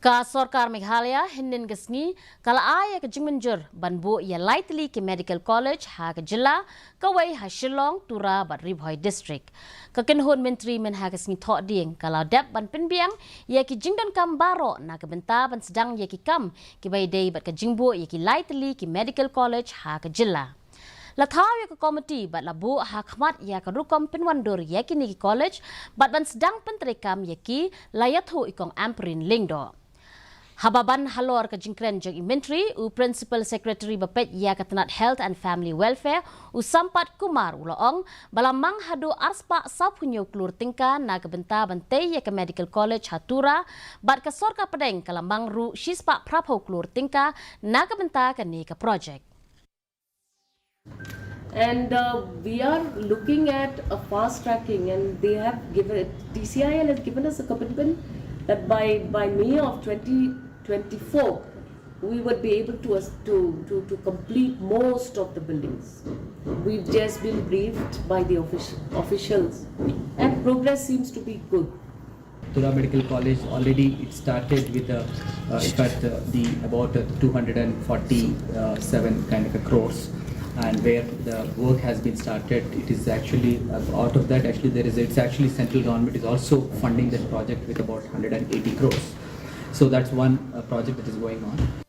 Ka Sorkar Meghalaya hinin gesngi kala aya ke jingmenjur banbu ya Tylli ke Medical College ha ke Jylla kawai ha Shillong Tura bat Ribhoi District. Kekenhun Menteri men ha gesngi thok ding kala dep ban penbiang ya ki jingdan kam baro na ke benta ban sedang ya ki kam ki bai dei bat ke jingbu ya ki Tylli ke Medical College ha ke Jylla. Lathaw ya ke komiti bat labu ha khmat ya ke rukom penwandur ya ki ni college bat ban sedang penterekam ya ki layathu ikong amperin lingdo. Hababan halor ke jingkren jeng menteri u principal secretary bapet ya ketenat health and family welfare u sampat kumar uloong balamang hadu arspa sapunyo klur tingka na kebenta bante ya ke medical college hatura bat ke sorka pedeng kalambang ru shispa prapo klur tingka na kebenta ke ni ke project. And we are looking at a fast tracking, and they have given TCIL has given us a commitment that by May of 2024 we would be able to complete most of the buildings. We've just been briefed by the officials, and progress seems to be good. Tura Medical College already it started with about 247 kind of a crores, and where the work has been started, it is actually out of that actually it's actually central government is also funding that project with about 180 crores. So that's one project that is going on.